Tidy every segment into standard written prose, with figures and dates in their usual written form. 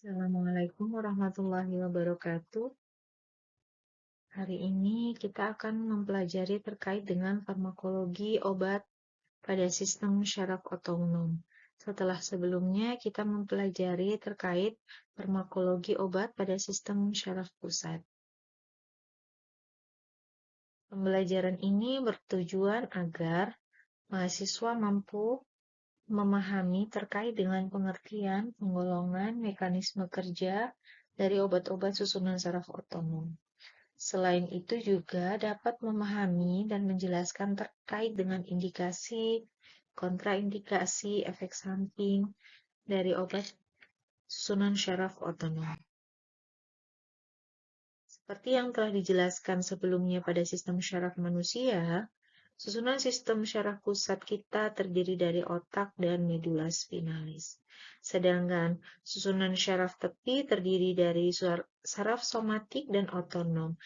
Assalamualaikum warahmatullahi wabarakatuh. Hari ini kita akan mempelajari terkait dengan farmakologi obat pada sistem syaraf otonom. Setelah sebelumnya kita mempelajari terkait farmakologi obat pada sistem syaraf pusat. Pembelajaran ini bertujuan agar mahasiswa mampu memahami terkait dengan pengertian, penggolongan, mekanisme kerja dari obat-obat susunan saraf otonom. Selain itu juga dapat memahami dan menjelaskan terkait dengan indikasi, kontraindikasi, efek samping dari obat susunan syaraf otonom. Seperti yang telah dijelaskan sebelumnya pada sistem syaraf manusia, susunan sistem syaraf pusat kita terdiri dari otak dan medula spinalis. Sedangkan susunan syaraf tepi terdiri dari saraf somatik dan otonom.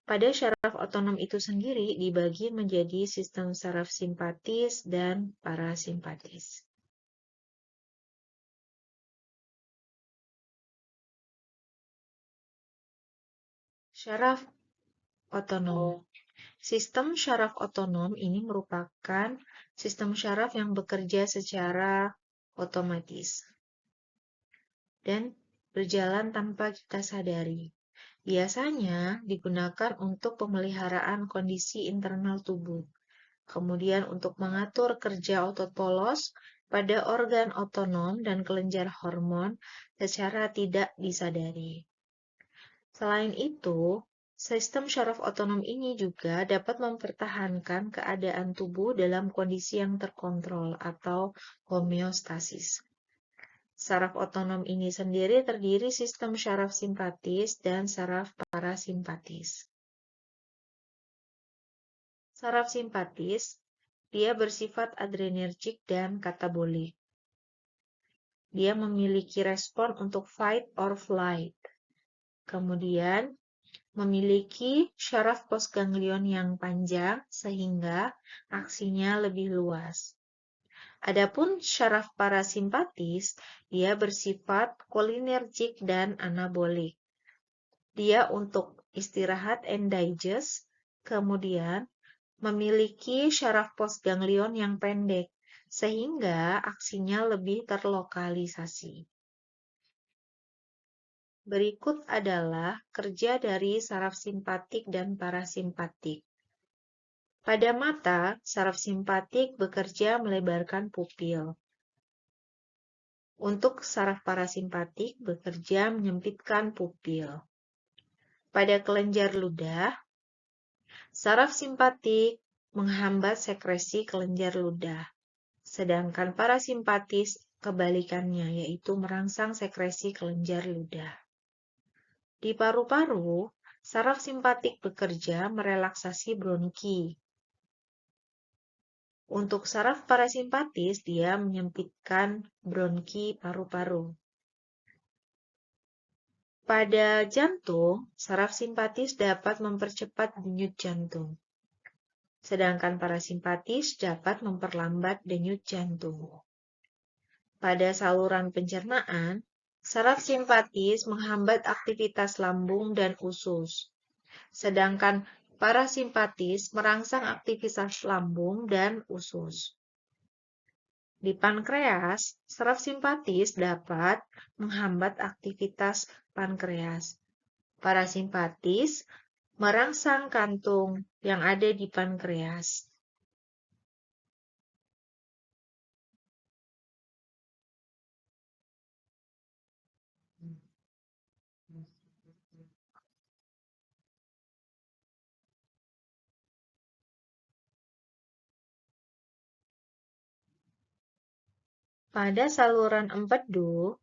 Pada syaraf otonom itu sendiri dibagi menjadi sistem saraf simpatis dan parasimpatis. Syaraf otonom. Sistem syaraf otonom ini merupakan sistem syaraf yang bekerja secara otomatis dan berjalan tanpa kita sadari. Biasanya digunakan untuk pemeliharaan kondisi internal tubuh. Kemudian untuk mengatur kerja otot polos pada organ otonom dan kelenjar hormon secara tidak disadari. Selain itu, sistem syaraf otonom ini juga dapat mempertahankan keadaan tubuh dalam kondisi yang terkontrol atau homeostasis. Saraf otonom ini sendiri terdiri sistem syaraf simpatis dan saraf parasimpatis. Saraf simpatis, dia bersifat adrenergik dan katabolik. Dia memiliki respon untuk fight or flight. Kemudian, memiliki syaraf postganglion yang panjang sehingga aksinya lebih luas. Adapun syaraf parasimpatis, dia bersifat kolinergik dan anabolik. Dia untuk istirahat and digest, kemudian memiliki syaraf postganglion yang pendek, sehingga aksinya lebih terlokalisasi. Berikut adalah kerja dari saraf simpatik dan parasimpatik. Pada mata, saraf simpatik bekerja melebarkan pupil. Untuk saraf parasimpatik bekerja menyempitkan pupil. Pada kelenjar ludah, saraf simpatik menghambat sekresi kelenjar ludah, sedangkan parasimpatis kebalikannya, yaitu merangsang sekresi kelenjar ludah. Di paru-paru, saraf simpatik bekerja merelaksasi bronki. Untuk saraf parasimpatis, dia menyempitkan bronki paru-paru. Pada jantung, saraf simpatis dapat mempercepat denyut jantung, sedangkan parasimpatis dapat memperlambat denyut jantung. Pada saluran pencernaan, saraf simpatis menghambat aktivitas lambung dan usus, sedangkan parasimpatis merangsang aktivitas lambung dan usus. Di pankreas, saraf simpatis dapat menghambat aktivitas pankreas. Parasimpatis merangsang kantung yang ada di pankreas. Pada saluran empedu,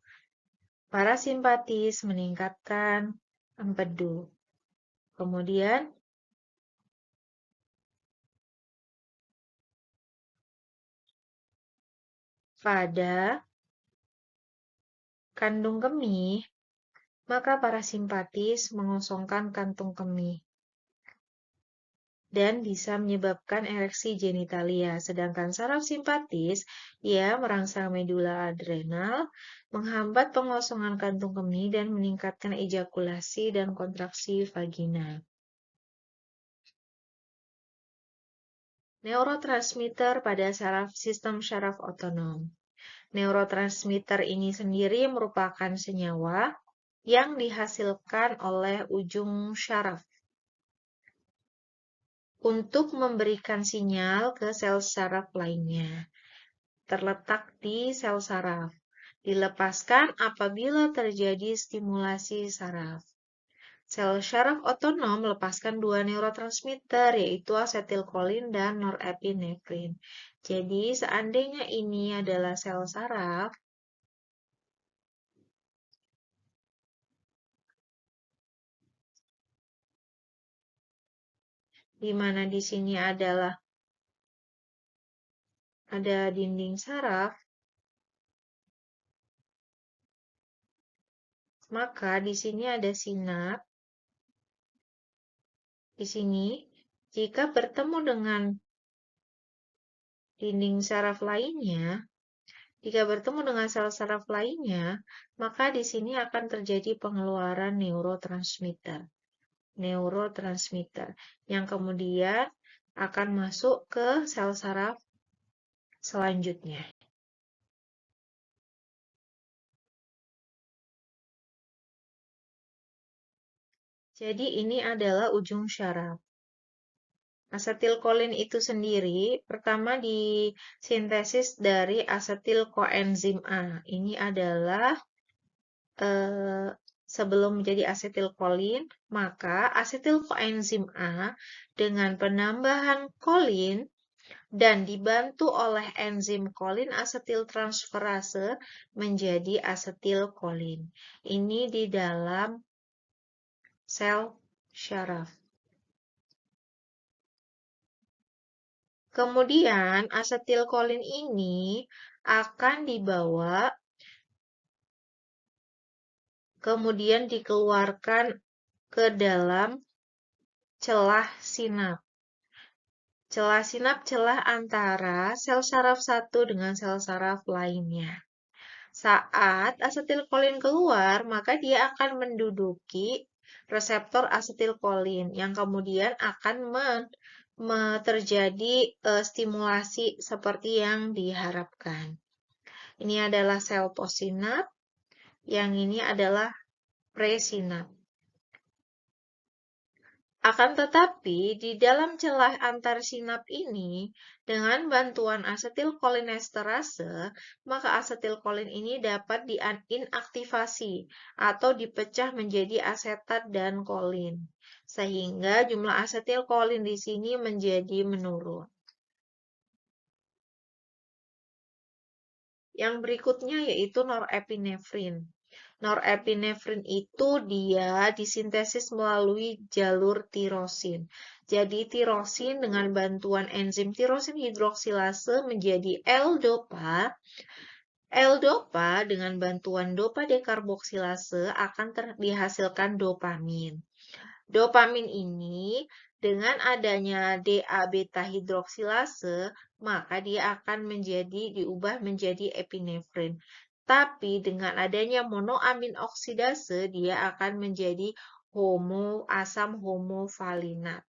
parasimpatis meningkatkan empedu. Kemudian, pada kandung kemih, maka parasimpatis mengosongkan kantung kemih. dan bisa menyebabkan ereksi genitalia. Sedangkan saraf simpatis, ia merangsang medula adrenal, menghambat pengosongan kantung kemih, dan meningkatkan ejakulasi dan kontraksi vagina. Neurotransmitter pada sistem syaraf otonom. Neurotransmitter ini sendiri merupakan senyawa yang dihasilkan oleh ujung syaraf untuk memberikan sinyal ke sel saraf lainnya. Terletak di sel saraf. Dilepaskan apabila terjadi stimulasi saraf. Sel syaraf otonom melepaskan dua neurotransmitter, yaitu asetilkolin dan norepinefrin. Jadi, seandainya ini adalah sel saraf, di mana di sini ada dinding saraf, maka di sini ada sinap. Di sini, jika bertemu dengan dinding saraf lainnya, jika bertemu dengan sel saraf lainnya, maka di sini akan terjadi pengeluaran neurotransmitter yang kemudian akan masuk ke sel saraf selanjutnya. Jadi ini adalah ujung syaraf. Asetilkolin itu sendiri pertama disintesis dari asetil koenzim A. Ini adalah sebelum menjadi asetilkolin, maka asetil koenzim A dengan penambahan kolin dan dibantu oleh enzim kolin asetil transferase menjadi asetilkolin. Ini di dalam sel syaraf. Kemudian asetilkolin ini akan dibawa, kemudian dikeluarkan ke dalam celah sinap. Celah sinap celah antara sel saraf satu dengan sel saraf lainnya. Saat asetilkolin keluar, maka dia akan menduduki reseptor asetilkolin yang kemudian akan terjadi stimulasi seperti yang diharapkan. Ini adalah sel postsinap, yang ini adalah presinap. Akan tetapi, di dalam celah antar sinap ini, dengan bantuan asetilkolinesterase, maka asetilkolin ini dapat diinaktivasi atau dipecah menjadi asetat dan kolin, sehingga jumlah asetilkolin di sini menjadi menurun. Yang berikutnya yaitu norepinefrin. Norepinefrin itu dia disintesis melalui jalur tirosin. Jadi tirosin dengan bantuan enzim tirosin hidroksilase menjadi L-dopa. L-dopa dengan bantuan dopa dekarboksilase akan dihasilkan dopamin. Dopamin ini dengan adanya DA beta hidroksilase, maka dia akan diubah menjadi epinefrin. Tapi dengan adanya monoamin oksidase, dia akan menjadi asam homovalinat.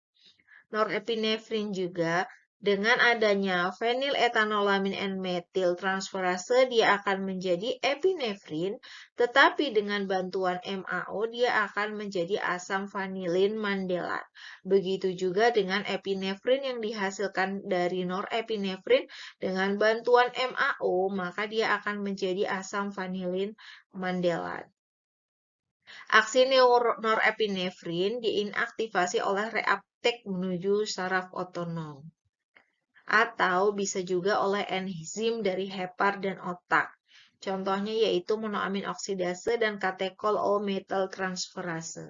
Norepinefrin juga dengan adanya feniletanolamin N-metil transferase, dia akan menjadi epinefrin, tetapi dengan bantuan MAO dia akan menjadi asam vanilin mandelat. Begitu juga dengan epinefrin yang dihasilkan dari norepinefrin dengan bantuan MAO, maka dia akan menjadi asam vanilin mandelat. Aksi norepinefrin diinaktivasi oleh reuptake menuju saraf otonom. Atau bisa juga oleh enzim dari hepar dan otak. Contohnya yaitu monoamin oksidase dan katekol O-metal transferase.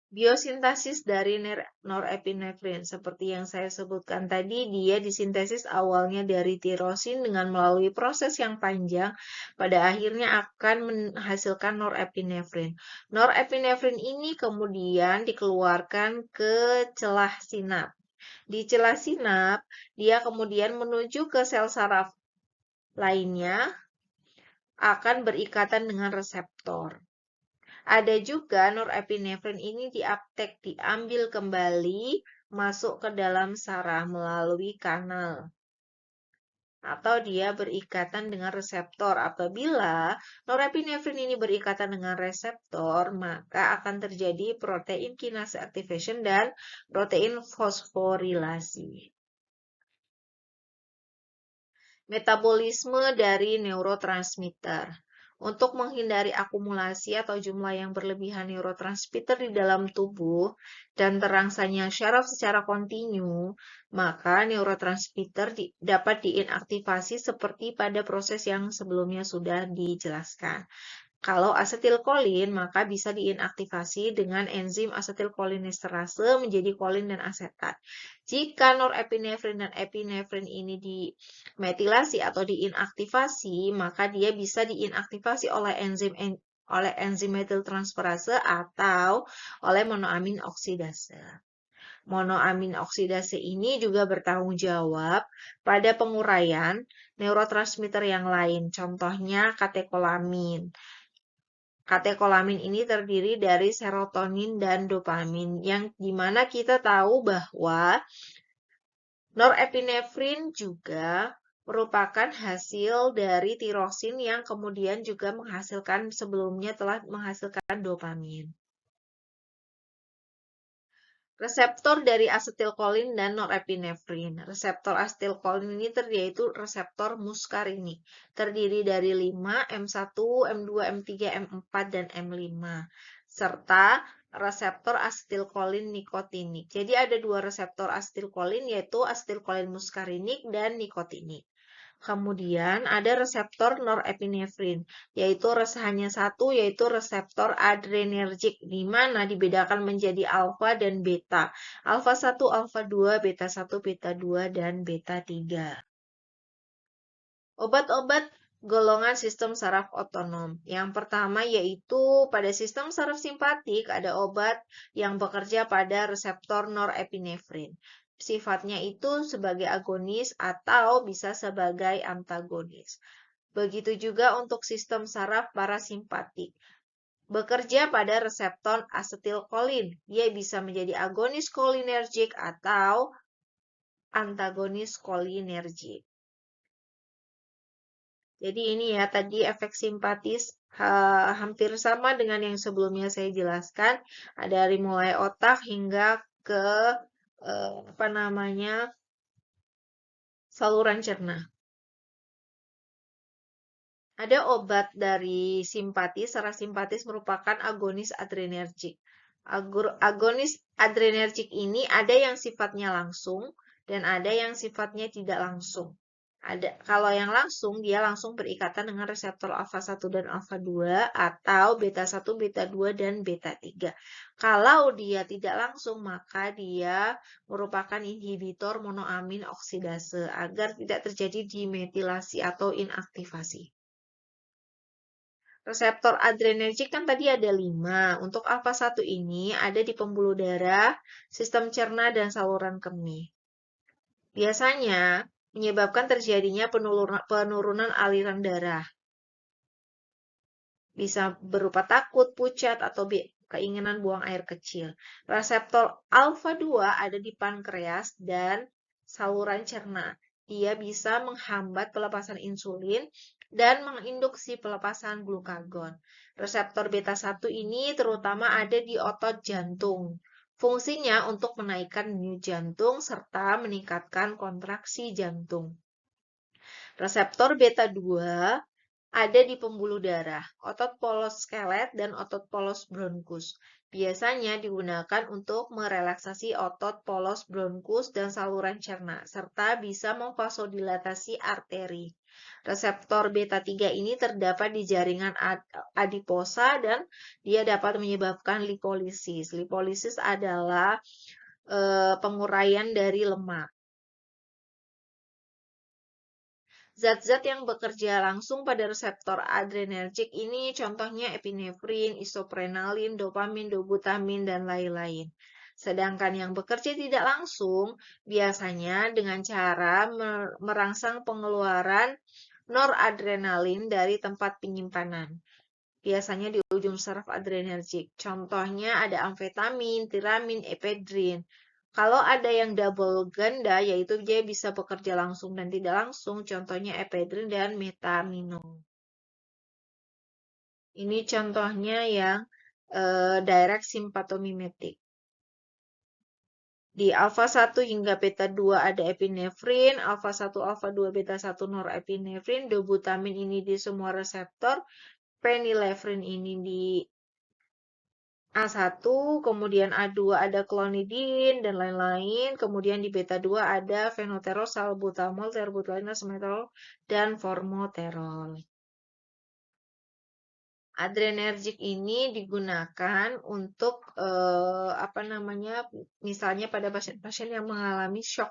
Biosintesis dari norepinefrin, seperti yang saya sebutkan tadi, dia disintesis awalnya dari tirosin dengan melalui proses yang panjang, pada akhirnya akan menghasilkan norepinefrin. Norepinefrin ini kemudian dikeluarkan ke celah sinap. Di celah sinap, dia kemudian menuju ke sel saraf lainnya, akan berikatan dengan reseptor. Ada juga norepinefrin ini diambil kembali masuk ke dalam saraf melalui kanal atau dia berikatan dengan reseptor. Apabila norepinefrin ini berikatan dengan reseptor, maka akan terjadi protein kinase activation dan protein fosforilasi. Metabolisme dari neurotransmitter. Untuk menghindari akumulasi atau jumlah yang berlebihan neurotransmitter di dalam tubuh dan terangsangnya syaraf secara kontinu, maka neurotransmitter dapat diinaktivasi seperti pada proses yang sebelumnya sudah dijelaskan. Kalau asetilkolin, maka bisa diinaktivasi dengan enzim asetilkolinesterase menjadi kolin dan asetat. Jika norepinefrin dan epinefrin ini dimetilasi atau diinaktivasi, maka dia bisa diinaktivasi oleh enzim metiltransferase atau oleh monoamin oksidase. Monoamin oksidase ini juga bertanggung jawab pada penguraian neurotransmitter yang lain, contohnya katekolamin. Katekolamin ini terdiri dari serotonin dan dopamin, yang dimana kita tahu bahwa norepinefrin juga merupakan hasil dari tirosin yang kemudian juga sebelumnya telah menghasilkan dopamin. Reseptor dari asetilkolin dan norepinefrin. Reseptor asetilkolin ini yaitu reseptor muskarinik. Terdiri dari 5, M1, M2, M3, M4, dan M5. Serta reseptor asetilkolin nikotinik. Jadi ada dua reseptor asetilkolin, yaitu asetilkolin muskarinik dan nikotinik. Kemudian ada reseptor norepinefrin, yaitu hanya satu, yaitu reseptor adrenergik, di mana dibedakan menjadi alfa dan beta. Alfa 1, alfa 2, beta 1, beta 2, dan beta 3. Obat-obat golongan sistem saraf otonom. Yang pertama yaitu pada sistem saraf simpatik ada obat yang bekerja pada reseptor norepinefrin. Sifatnya itu sebagai agonis atau bisa sebagai antagonis. Begitu juga untuk sistem saraf parasimpatik. Bekerja pada reseptor asetilkolin. Dia bisa menjadi agonis kolinergik atau antagonis kolinergik. Jadi ini ya tadi efek simpatis hampir sama dengan yang sebelumnya saya jelaskan. Dari mulai otak hingga ke saluran cerna. Ada obat dari simpatis. Saraf simpatis merupakan agonis adrenergik. Agonis adrenergik ini ada yang sifatnya langsung dan ada yang sifatnya tidak langsung. Kalau yang langsung, dia langsung berikatan dengan reseptor alfa 1 dan alfa 2 atau beta 1, beta 2, dan beta 3. Kalau dia tidak langsung, maka dia merupakan inhibitor monoamin oksidase agar tidak terjadi dimetilasi atau inaktivasi. Reseptor adrenergik kan tadi ada 5. Untuk alfa 1 ini ada di pembuluh darah, sistem cerna, dan saluran kemih. Biasanya menyebabkan terjadinya penurunan aliran darah. Bisa berupa takut, pucat, atau keinginan buang air kecil. Reseptor alfa 2 ada di pankreas dan saluran cerna. Dia bisa menghambat pelepasan insulin dan menginduksi pelepasan glukagon. Reseptor beta 1 ini terutama ada di otot jantung. Fungsinya untuk menaikkan denyut jantung serta meningkatkan kontraksi jantung. Reseptor beta 2 ada di pembuluh darah, otot polos skelet, dan otot polos bronkus. Biasanya digunakan untuk merelaksasi otot polos bronkus dan saluran cerna, serta bisa memvasodilatasi arteri. Reseptor beta 3 ini terdapat di jaringan adiposa dan dia dapat menyebabkan lipolisis. Lipolisis adalah penguraian dari lemak. Zat-zat yang bekerja langsung pada reseptor adrenergik ini contohnya epinefrin, isoprenalin, dopamin, dobutamin, dan lain-lain. Sedangkan yang bekerja tidak langsung biasanya dengan cara merangsang pengeluaran noradrenalin dari tempat penyimpanan. Biasanya di ujung saraf adrenergik. Contohnya ada amfetamin, tiramin, epedrin. Kalau ada yang double ganda, yaitu dia bisa bekerja langsung dan tidak langsung, contohnya epedrin dan metamino. Ini contohnya yang direct sympathomimetic. Di alfa 1 hingga beta 2 ada epinefrin, alfa 1, alfa 2, beta 1 norepinefrin, dobutamin ini di semua reseptor, phenylephrine ini di A1, kemudian A2 ada klonidin dan lain-lain, kemudian di beta 2 ada fenoterol, salbutamol, terbutamin, resveratrol, dan formoterol. Adrenergik ini digunakan untuk misalnya pada pasien-pasien yang mengalami shock.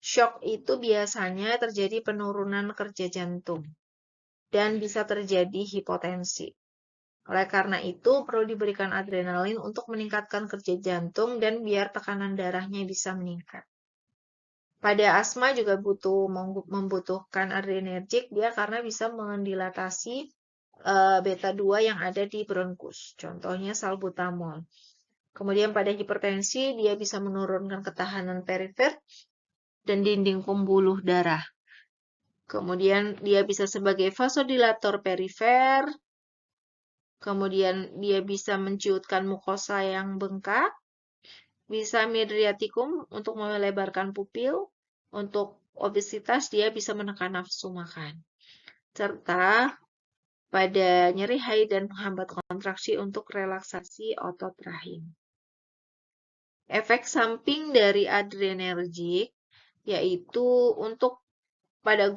Shock itu biasanya terjadi penurunan kerja jantung dan bisa terjadi hipotensi. Oleh karena itu, perlu diberikan adrenalin untuk meningkatkan kerja jantung dan biar tekanan darahnya bisa meningkat. Pada asma juga membutuhkan adrenergik dia karena bisa mendilatasi beta 2 yang ada di bronkus. Contohnya salbutamol. Kemudian pada hipertensi dia bisa menurunkan ketahanan perifer dan dinding pembuluh darah. Kemudian dia bisa sebagai vasodilator perifer. Kemudian dia bisa menciutkan mukosa yang bengkak, bisa midriatikum untuk melebarkan pupil, untuk obesitas dia bisa menekan nafsu makan, serta pada nyeri haid dan menghambat kontraksi untuk relaksasi otot rahim. Efek samping dari adrenergik yaitu untuk pada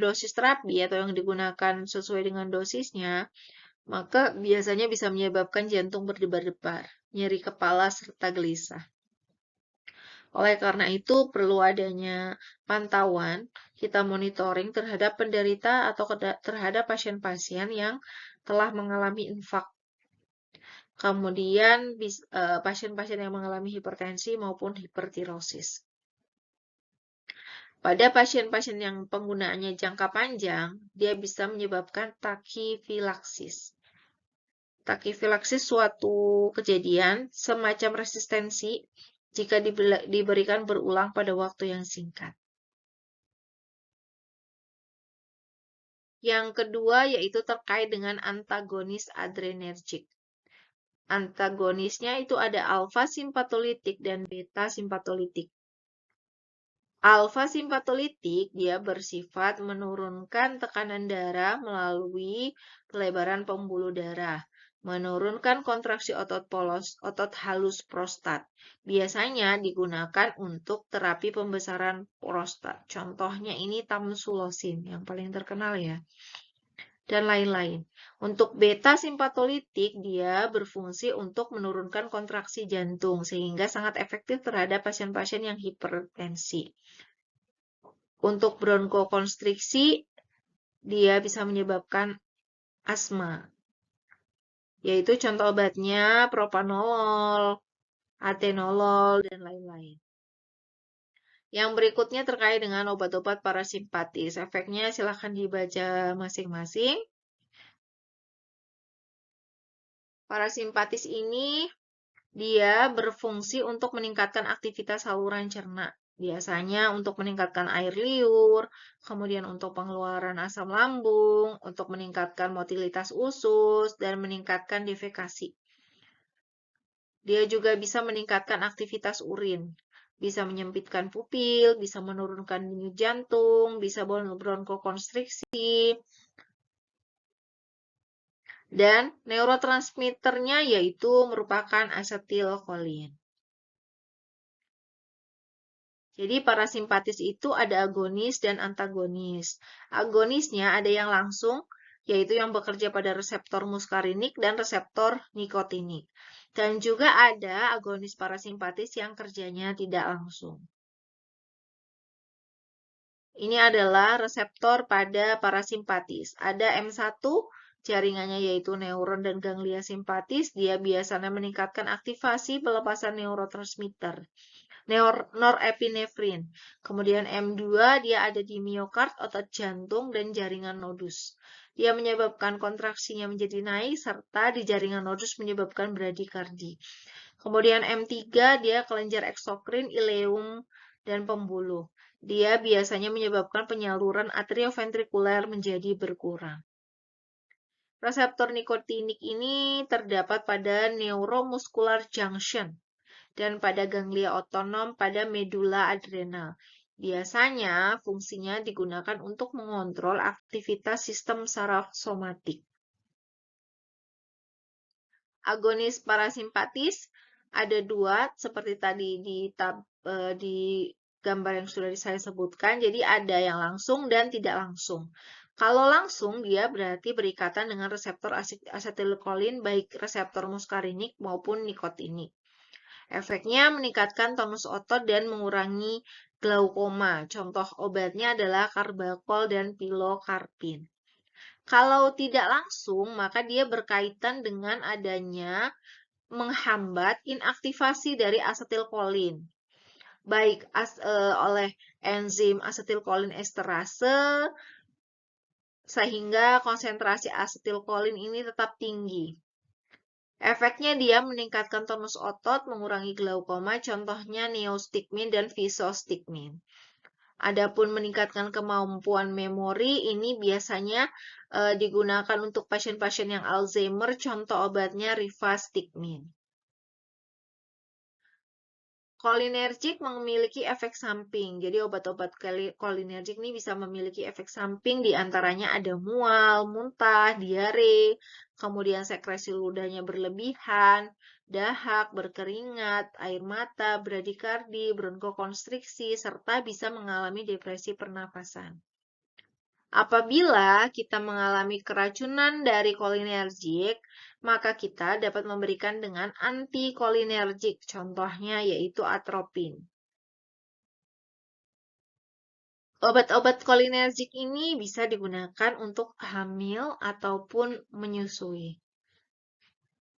dosis terapi atau yang digunakan sesuai dengan dosisnya, maka biasanya bisa menyebabkan jantung berdebar-debar, nyeri kepala, serta gelisah. Oleh karena itu, perlu adanya pantauan, kita monitoring terhadap penderita atau terhadap pasien-pasien yang telah mengalami infak. Kemudian, pasien-pasien yang mengalami hipertensi maupun hipertirosis. Pada pasien-pasien yang penggunaannya jangka panjang, dia bisa menyebabkan takifilaksis. Takifilaksis suatu kejadian semacam resistensi jika diberikan berulang pada waktu yang singkat. Yang kedua yaitu terkait dengan antagonis adrenergik. Antagonisnya itu ada alfa simpatolitik dan beta simpatolitik. Alfa simpatolitik dia bersifat menurunkan tekanan darah melalui pelebaran pembuluh darah, menurunkan kontraksi otot polos, otot halus prostat. Biasanya digunakan untuk terapi pembesaran prostat. Contohnya ini tamsulosin yang paling terkenal ya. Dan lain-lain. Untuk beta simpatolitik dia berfungsi untuk menurunkan kontraksi jantung sehingga sangat efektif terhadap pasien-pasien yang hipertensi. Untuk bronkokonstriksi dia bisa menyebabkan asma. Yaitu contoh obatnya propanolol, atenolol, dan lain-lain. Yang berikutnya terkait dengan obat-obat parasimpatis. Efeknya silahkan dibaca masing-masing. Parasimpatis ini dia berfungsi untuk meningkatkan aktivitas saluran cerna. Biasanya untuk meningkatkan air liur, kemudian untuk pengeluaran asam lambung, untuk meningkatkan motilitas usus, dan meningkatkan defekasi. Dia juga bisa meningkatkan aktivitas urin, bisa menyempitkan pupil, bisa menurunkan denyut jantung, bisa bronkokonstriksi, Dan neurotransmitternya yaitu merupakan asetilkolin. Jadi parasimpatis itu ada agonis dan antagonis. Agonisnya ada yang langsung, yaitu yang bekerja pada reseptor muskarinik dan reseptor nikotinik. Dan juga ada agonis parasimpatis yang kerjanya tidak langsung. Ini adalah reseptor pada parasimpatis. Ada M1, jaringannya yaitu neuron dan ganglia simpatis. Dia biasanya meningkatkan aktivasi pelepasan neurotransmitter. Norepinefrin. Kemudian M2 dia ada di miokard, otot jantung, dan jaringan nodus. Dia menyebabkan kontraksinya menjadi naik, serta di jaringan nodus menyebabkan bradikardi. Kemudian M3 dia kelenjar eksokrin, ileum, dan pembuluh. Dia biasanya menyebabkan penyaluran atrioventrikuler menjadi berkurang. Reseptor nikotinik ini terdapat pada neuromuscular junction dan pada ganglia otonom pada medula adrenal. Biasanya fungsinya digunakan untuk mengontrol aktivitas sistem saraf somatik. Agonis parasimpatis ada dua, seperti tadi di gambar yang sudah saya sebutkan. Jadi ada yang langsung dan tidak langsung. Kalau langsung, dia berarti berikatan dengan reseptor asetilkolin, baik reseptor muskarinik maupun nikotinik. Efeknya meningkatkan tonus otot dan mengurangi glaukoma. Contoh obatnya adalah karbakol dan pilokarpin. Kalau tidak langsung, maka dia berkaitan dengan adanya menghambat inaktivasi dari asetilkolin, baik oleh enzim asetilkolin esterase, sehingga konsentrasi asetilkolin ini tetap tinggi. Efeknya dia meningkatkan tonus otot, mengurangi glaukoma, contohnya neostigmin dan visostigmin. Adapun meningkatkan kemampuan memori, ini biasanya digunakan untuk pasien-pasien yang Alzheimer, contoh obatnya rivastigmin. Kolinergik memiliki efek samping. Jadi obat-obat kolinergik ini bisa memiliki efek samping, diantaranya ada mual, muntah, diare, kemudian sekresi ludahnya berlebihan, dahak, berkeringat, air mata, bradikardi, bronkokonstriksi, serta bisa mengalami depresi pernafasan. Apabila kita mengalami keracunan dari kolinergik, maka kita dapat memberikan dengan antikolinergik, contohnya yaitu atropin. Obat-obat kolinergik ini bisa digunakan untuk hamil ataupun menyusui.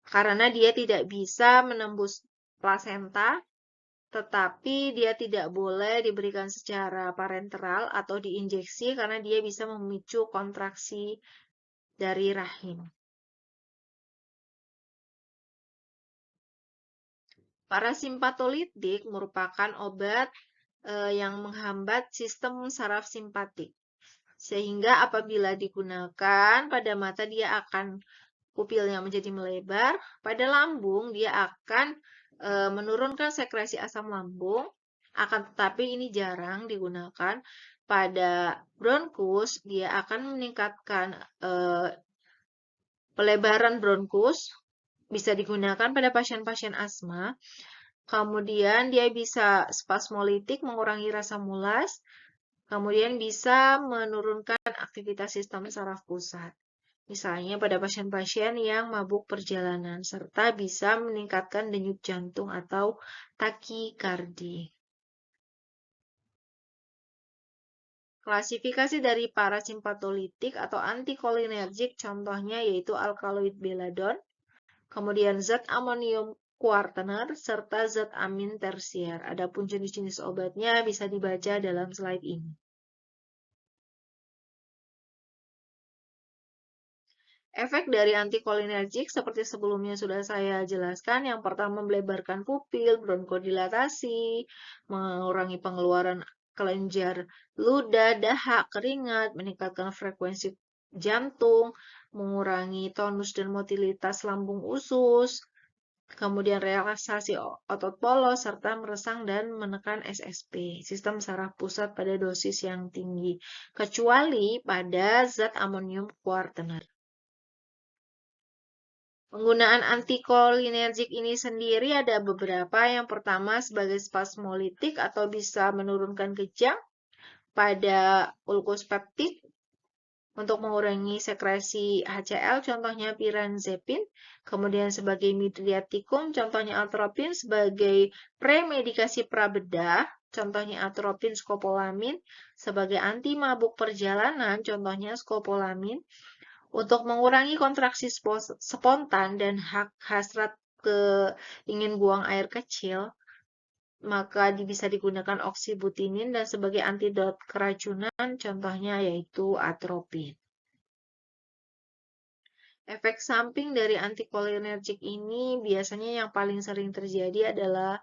Karena dia tidak bisa menembus plasenta, tetapi dia tidak boleh diberikan secara parenteral atau diinjeksi karena dia bisa memicu kontraksi dari rahim. Parasimpatolitik merupakan obat yang menghambat sistem saraf simpatik. Sehingga apabila digunakan pada mata dia akan pupilnya menjadi melebar, pada lambung dia akan menurunkan sekresi asam lambung, akan tetapi ini jarang digunakan. Pada bronkus dia akan meningkatkan pelebaran bronkus, bisa digunakan pada pasien-pasien asma. Kemudian dia bisa spasmolitik, mengurangi rasa mulas. Kemudian bisa menurunkan aktivitas sistem saraf pusat. Misalnya pada pasien-pasien yang mabuk perjalanan, serta bisa meningkatkan denyut jantung atau takikardi. Klasifikasi dari parasimpatolitik atau antikolinergik contohnya yaitu alkaloid beladon, kemudian zat amonium kuartener, serta zat amin tersier. Adapun jenis-jenis obatnya bisa dibaca dalam slide ini. Efek dari antikolinergik seperti sebelumnya sudah saya jelaskan. Yang pertama melebarkan pupil, bronkodilatasi, mengurangi pengeluaran kelenjar ludah, dahak, keringat, meningkatkan frekuensi jantung, mengurangi tonus dan motilitas lambung usus, kemudian relaksasi otot polos, serta meresang dan menekan SSP, sistem saraf pusat pada dosis yang tinggi, kecuali pada zat amonium kuartener. Penggunaan antikolinergik ini sendiri ada beberapa. Yang pertama sebagai spasmolitik atau bisa menurunkan kejang pada ulkuspeptid untuk mengurangi sekresi HCl, contohnya piranzepin. Kemudian sebagai midriatikum, contohnya atropin. Sebagai premedikasi prabedah, contohnya atropin, skopolamin. Sebagai anti mabuk perjalanan, contohnya skopolamin. Untuk mengurangi kontraksi spontan dan hasrat ingin buang air kecil, maka bisa digunakan oksibutinin, dan sebagai antidot keracunan, contohnya yaitu atropin. Efek samping dari antikolinergik ini biasanya yang paling sering terjadi adalah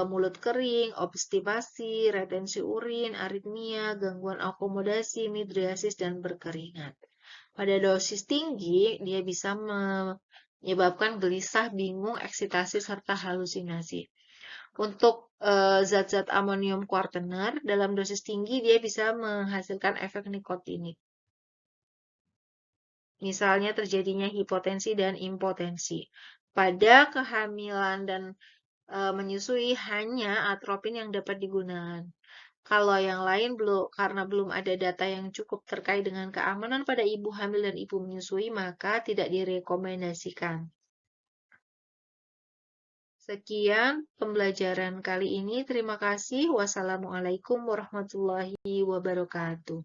mulut kering, obstipasi, retensi urin, aritmia, gangguan akomodasi, midriasis, dan berkeringat. Pada dosis tinggi, dia bisa menyebabkan gelisah, bingung, eksitasi, serta halusinasi. Untuk zat-zat amonium kuartener, dalam dosis tinggi dia bisa menghasilkan efek nikotinik. Misalnya terjadinya hipotensi dan impotensi. Pada kehamilan dan menyusui hanya atropin yang dapat digunakan. Kalau yang lain karena belum ada data yang cukup terkait dengan keamanan pada ibu hamil dan ibu menyusui, maka tidak direkomendasikan. Sekian pembelajaran kali ini. Terima kasih. Wassalamualaikum warahmatullahi wabarakatuh.